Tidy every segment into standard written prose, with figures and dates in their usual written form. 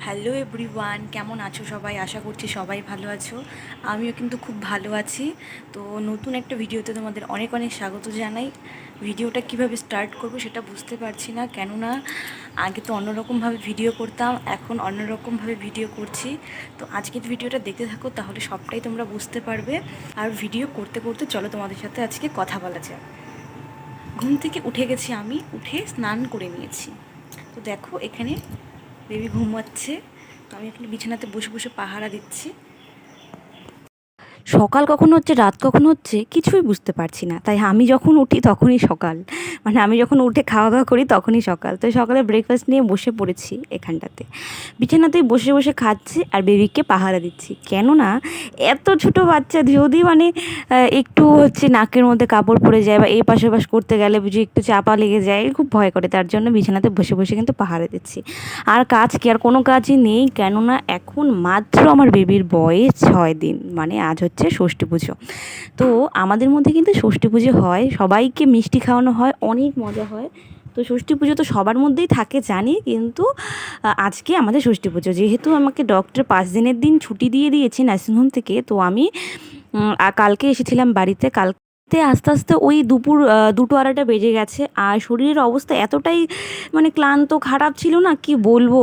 Hello everyone, কেমন আছো সবাই? আশা করছি সবাই ভালো আছো। আমিও কিন্তু খুব ভালো আছি। তো নতুন একটা ভিডিওতে তোমাদের অনেক অনেক স্বাগত জানাই। ভিডিওটা কিভাবে স্টার্ট করব সেটা বুঝতে পারছি না, কেননা আগে তো অন্যরকমভাবে ভিডিও করতাম, এখন অন্যরকমভাবে ভিডিও করছি। তো আজকের ভিডিওটা দেখতে থাকো, তাহলে সবটাই তোমরা বুঝতে পারবে। আর ভিডিও করতে করতে চলো তোমাদের সাথে আজকে কথা বলা যাক। ঘুম থেকে উঠে গেছি, আমি উঠে স্নান করে নিয়েছি। তো দেখো এখানে বেবি ঘুমাচ্ছে, তো আমি এখানে বিছানাতে বসে বসে পাহারা দিচ্ছি। সকাল কখন হচ্ছে রাত কখন হচ্ছে কিছুই বুঝতে পারছি না, তাই আমি যখন উঠি তখনই সকাল, মানে আমি যখন উঠে খাওয়া দাওয়া করি তখনই সকাল। তো সকালে ব্রেকফাস্ট নিয়ে বসে পড়েছি এখানটাতে, বিছানাতেই বসে বসে খাচ্ছি আর বেবিকে পাহারা দিচ্ছি। কেননা এত ছোট বাচ্চা যদি মানে একটু হচ্ছে নাকের মধ্যে কাপড় পড়ে যায় বা এই পাশে পাশ করতে গেলে বুঝি একটু চাপা লেগে যায়, খুব ভয় করে। তার জন্য বিছানাতে বসে বসে কিন্তু পাহারা দিচ্ছি। আর কাজ কি, আর কোনো কাজই নেই, কেননা এখন মাত্র আমার বেবির বয়স 6 দিন, মানে আজ হচ্ছে ষষ্ঠী পুজো। তো আমাদের মধ্যে কিন্তু ষষ্ঠী পুজো হয়, সবাইকে মিষ্টি খাওয়ানো হয়, অনেক মজা হয়। তো ষষ্ঠী পুজো তো সবার মধ্যেই থাকে জানি, কিন্তু আজকে আমাদের ষষ্ঠী পুজো, যেহেতু আমাকে ডক্টর 5 দিনের দিন ছুটি দিয়ে দিয়েছে নার্সিংহোম থেকে, তো আমি কালকে এসেছিলাম বাড়িতে। কালকে আস্তে আস্তে ওই দুপুর 2টো 2:30 বেজে গেছে। আর শরীরের অবস্থা এতটাই মানে ক্লান্ত খারাপ ছিল না, কি বলবো,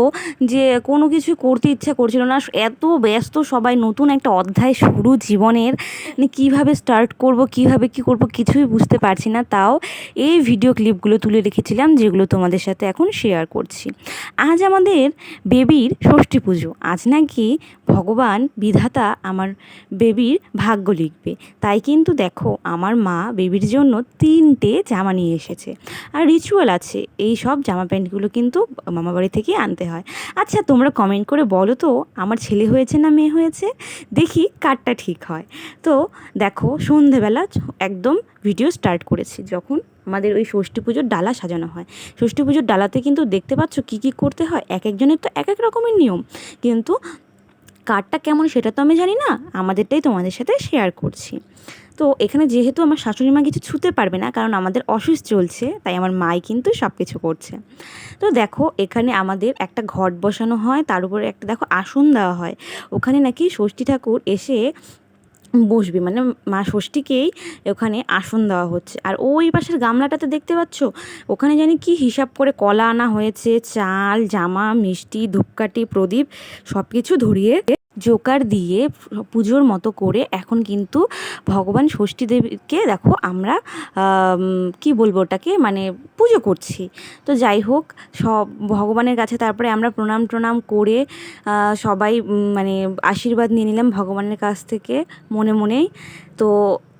যে কোনো কিছু করতে ইচ্ছা করছিল না। এত ব্যস্ত সবাই, নতুন একটা অধ্যায় শুরু জীবনের, মানে কীভাবে স্টার্ট করব, কীভাবে কী করব কিছুই বুঝতে পারছি না। তাও এই ভিডিও ক্লিপগুলো তুলে রেখেছিলাম, যেগুলো তোমাদের সাথে এখন শেয়ার করছি। আজ আমাদের বেবির ষষ্ঠী পুজো। আজ নাকি ভগবান বিধাতা আমার বেবির ভাগ্য লিখবে। তাই কিন্তু দেখো, আমার মা বেবির জন্য 3টে জামা নিয়ে এসেছে। আর রিচুয়াল আছে, এই সব জামা প্যান্টগুলো কিন্তু মামা বাড়ি থেকে আনতে হয়। আচ্ছা, তোমরা কমেন্ট করে বলো তো, আমার ছেলে হয়েছে না মেয়ে হয়েছে, দেখি কারটা ঠিক হয়। তো দেখো, সন্ধেবেলা একদম ভিডিও স্টার্ট করেছি, যখন আমাদের ওই ষষ্ঠী পুজোর ডালা সাজানো হয়। ষষ্ঠী পুজোর ডালাতে কিন্তু দেখতে পাচ্ছ কী কী করতে হয়, এক একজনের তো এক এক রকমের নিয়ম, কিন্তু কারটা কেমন সেটা তো আমি জানি না, আমাদেরটাই তোমাদের সাথে শেয়ার করছি। তো এখানে যেহেতু আমার শাশুড়ি মা কিছু ছুঁতে পারবে না, কারণ আমাদের অসুখ চলছে, তাই আমার মাই কিন্তু সব কিছু করছে। তো দেখো, এখানে আমাদের একটা ঘট বসানো হয়, তার উপরে একটা দেখো আসন দেওয়া হয়। ওখানে নাকি ষষ্ঠী ঠাকুর এসে বসবে, মানে মা ষষ্ঠীকেই ওখানে আসন দেওয়া হচ্ছে। আর ওই পাশের গামলাটাতে দেখতে পাচ্ছ, ওখানে জানি কি হিসাব করে কলা আনা হয়েছে, চাল, জামা, মিষ্টি, ধূপকাঠি, প্রদীপ সব কিছু ধরিয়ে জোকার দিয়ে পুজোর মতো করে এখন কিন্তু ভগবান ষষ্ঠী দেবীকে দেখো আমরা কি বলবো ওটাকে, মানে পুজো করছি। তো যাই হোক, সব ভগবানের কাছে তারপরে আমরা প্রণাম টনাম করে সবাই মানে আশীর্বাদ নিয়ে নিলাম ভগবানের কাছ থেকে মনে মনেই। তো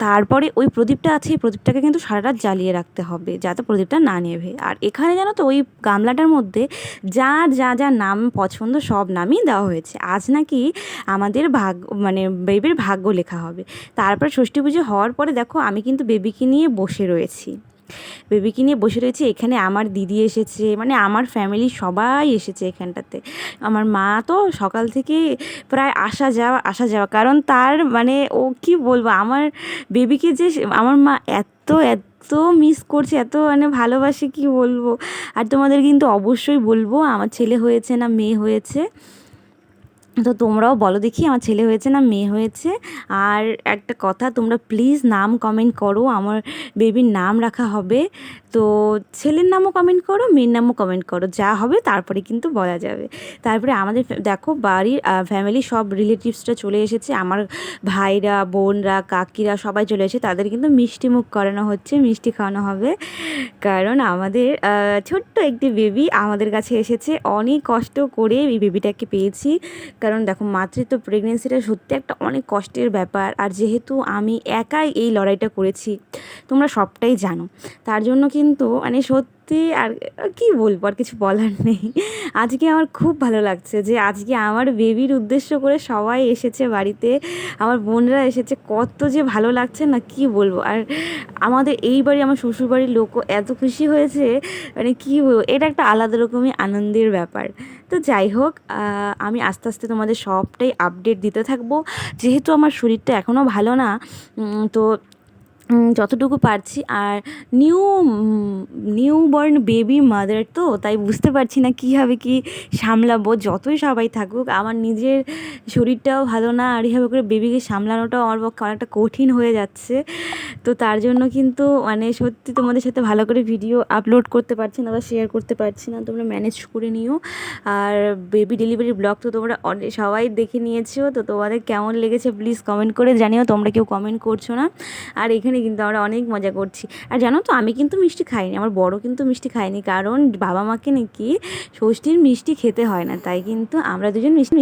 তারপরে ওই প্রদীপটা আছে, এই প্রদীপটাকে কিন্তু সারা রাত জ্বালিয়ে রাখতে হবে, যাতে প্রদীপটা না নেভে। আর এখানে জানো তো, ওই গামলাটার মধ্যে যার যা যা নাম পছন্দ সব নামই দেওয়া হয়েছে। আজ নাকি আমাদের মানে বেবির ভাগ্য লেখা হবে। তারপর ষষ্ঠী পুজো হওয়ার পরে দেখো, আমি কিন্তু বেবিকে নিয়ে বসে রয়েছি। এখানে আমার দিদি এসেছে, মানে আমার ফ্যামিলির সবাই এসেছে এখানটাতে। আমার মা তো সকাল থেকে প্রায় আসা যাওয়া, কারণ তার মানে ও কি বলবো, আমার বেবিকে যে আমার মা এত এত মিস করছে, এত মানে ভালোবাসে, কি বলবো। আর তোমাদের কিন্তু অবশ্যই বলবো আমার ছেলে হয়েছে না মেয়ে হয়েছে। তো তোমরাও বলো দেখি, আমার ছেলে হয়েছে না মেয়ে হয়েছে। আর একটা কথা, তোমরা প্লিজ নাম কমেন্ট করো, আমার বেবির নাম রাখা হবে। তো ছেলের নামও কমেন্ট করো, মেয়ের নামও কমেন্ট করো, যা হবে তারপরে কিন্তু বলা যাবে। তারপরে আমাদের দেখো বাড়ির ফ্যামিলি সব রিলেটিভসরা চলে এসেছে, আমার ভাইরা, বোনরা, কাকিরা সবাই চলে এসেছে। তাদের কিন্তু মিষ্টি মুখ করানো হচ্ছে, মিষ্টি খাওয়ানো হবে। কারণ আমাদের ছোট্ট একটি বেবি আমাদের কাছে এসেছে, অনেক কষ্ট করে এই বেবিটাকে পেয়েছি। কারণ দেখো, মাতৃত্ব প্রেগনেন্সিটা সত্যি একটা অনেক কষ্টের ব্যাপার। আর যেহেতু আমি একাই এই লড়াইটা করেছি, তোমরা সবটাই জানো, তার জন্য কিন্তু মানে সত্যি আর কি বলবো, আর কিছু বলার নেই। আজকে আমার খুব ভালো লাগছে যে আজকে আমার বেবির উদ্দেশ্য করে সবাই এসেছে বাড়িতে, আমার বোনরা এসেছে, কত যে ভালো লাগছে না, কি বলবো। আর আমাদের এই বাড়ি, আমার শ্বশুরবাড়ির লোকও এত খুশি হয়েছে, মানে কী বলবো, এটা একটা আলাদা রকমই আনন্দের ব্যাপার। তো যাই হোক, আমি আস্তে আস্তে তোমাদের সবটাই আপডেট দিতে থাকবো। যেহেতু আমার শরীরটা এখনও ভালো না, তো যতটুকু পারছি। আর নিউ বর্ন বেবি মাদার তো, তাই বুঝতে পারছি না কীভাবে কী সামলাবো। যতই সবাই থাকুক, আমার নিজের শরীরটাও ভালো না, আর এইভাবে করে বেবিকে সামলানোটাও আমার পক্ষে অনেকটা কঠিন হয়ে যাচ্ছে। তো তার জন্য কিন্তু মানে সত্যি তোমাদের সাথে ভালো করে ভিডিও আপলোড করতে পারছি না বা শেয়ার করতে পারছি না, তোমরা ম্যানেজ করে নিও। আর বেবি ডেলিভারি ব্লগ তো তোমরা সবাই দেখে নিয়েছো, তো তোমাদের কেমন লেগেছে প্লিজ কমেন্ট করে জানিও। তোমরা কেউ কমেন্ট করছো না। আর এখানে কিন্তু আমরা অনেক মজা করছি। আর জানো তো, আমি কিন্তু মিষ্টি খাইনি, আমার বড় কিন্তু মিষ্টি খায়নি, কারণ বাবা মাকে নাকি ষষ্ঠীর মিষ্টি খেতে হয় না, তাই কিন্তু আমরা দুজন মিষ্টি